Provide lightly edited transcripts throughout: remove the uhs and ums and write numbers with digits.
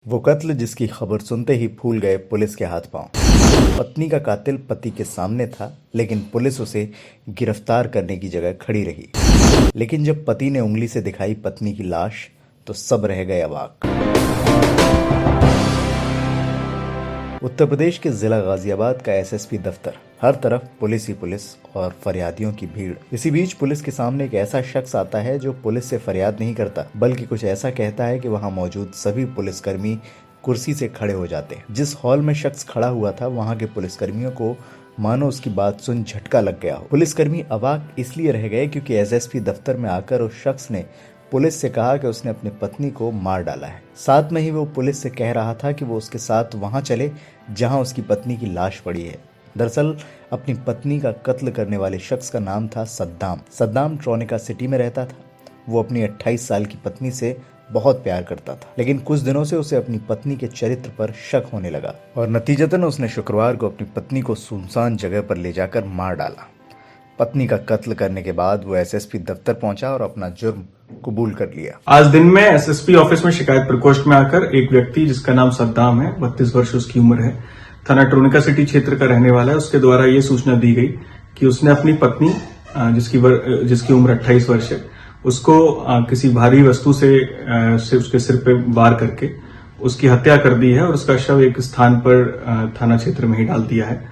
वो कत्ल जिसकी खबर सुनते ही फूल गए पुलिस के हाथ पांव। पत्नी का कातिल पति के सामने था, लेकिन पुलिस उसे गिरफ्तार करने की जगह खड़ी रही। लेकिन जब पति ने उंगली से दिखाई पत्नी की लाश, तो सब रह गए अवाक। उत्तर प्रदेश के जिला गाजियाबाद का एसएसपी दफ्तर, हर तरफ पुलिस ही पुलिस और फरियादियों की भीड़। इसी बीच पुलिस के सामने एक ऐसा शख्स आता है जो पुलिस से फरियाद नहीं करता, बल्कि कुछ ऐसा कहता है कि वहां मौजूद सभी पुलिसकर्मी कुर्सी से खड़े हो जाते हैं। जिस हॉल में शख्स खड़ा हुआ था, वहां के पुलिसकर्मियों को मानो उसकी बात सुन झटका लग गया हो। पुलिसकर्मी अवाक इसलिए रह गए क्योंकि एसएसपी दफ्तर में आकर उस शख्स ने पुलिस से कहा कि उसने अपनी पत्नी को मार डाला है। साथ में ही वो पुलिस से कह रहा था कि वो उसके साथ वहां चले जहां उसकी पत्नी की लाश पड़ी है। दरअसल अपनी पत्नी का कत्ल करने वाले शख्स का नाम था सद्दाम। सद्दाम ट्रोनिका सिटी में रहता था। वो अपनी 28 साल की पत्नी से बहुत प्यार करता था, लेकिन कुछ दिनों से उसे अपनी पत्नी के चरित्र पर शक होने लगा और नतीजतन उसने शुक्रवार को अपनी पत्नी को सुनसान जगह पर ले जाकर मार डाला। पत्नी का कत्ल करने के बाद वो एसएसपी दफ्तर पहुंचा और अपना जुर्म कबूल कर लिया। आज दिन में एसएसपी ऑफिस में शिकायत प्रकोष्ठ में आकर एक व्यक्ति जिसका नाम सद्दाम है, 32 वर्ष उसकी उम्र है, थाना ट्रोनिका सिटी क्षेत्र का रहने वाला है, उसके द्वारा ये सूचना दी गई कि उसने अपनी पत्नी जिसकी उम्र 28 वर्ष है, उसको किसी भारी वस्तु से उसके सिर पे वार करके उसकी हत्या कर दी है और उसका शव एक स्थान पर थाना क्षेत्र में ही डाल दिया है।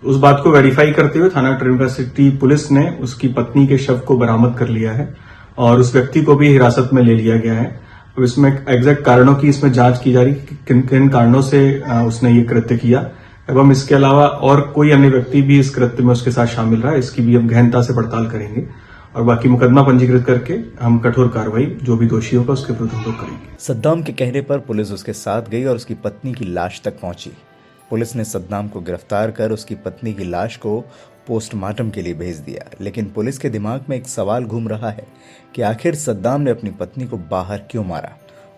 उस बात को वेरीफाई करते हुए थाना ट्रोनिका सिटी पुलिस ने उसकी पत्नी के शव को बरामद कर लिया है और उस व्यक्ति को भी हिरासत में ले लिया गया है। अब इसमें एग्जैक्ट कारणों की इसमें जांच की जा रही है कि किन किन कारणों से उसने ये कृत्य किया एवं इसके अलावा और कोई अन्य व्यक्ति भी इस कृत्य में उसके साथ शामिल रहा, इसकी भी हम गहनता से पड़ताल करेंगे और बाकी मुकदमा पंजीकृत करके हम कठोर कार्रवाई जो भी दोषी होगा उसके विरुद्ध हम लोग करेंगे। सद्दाम के कहने पर पुलिस उसके साथ गई और उसकी पत्नी की लाश तक पहुंची। पुलिस ने सद्दाम को गिरफ्तार कर उसकी पत्नी की लाश को पोस्टमार्टम के लिए भेज दिया। लेकिन पुलिस के दिमाग में एक सवाल घूम रहा है कि आखिर सद्दाम ने अपनी पत्नी को बाहर क्यों मारा,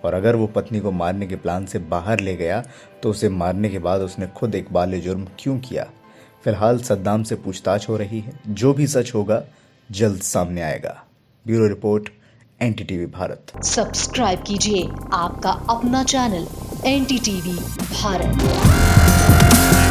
और अगर वो पत्नी को मारने के प्लान से बाहर ले गया तो उसे मारने के बाद उसने खुद एक बाले जुर्म क्यों किया। फिलहाल सद्दाम से पूछताछ हो रही है। जो भी सच होगा जल्द सामने आएगा। Bureau report, NDTV Bharat. Subscribe कीजिए आपका अपना चैनल एनडीटीवी भारत।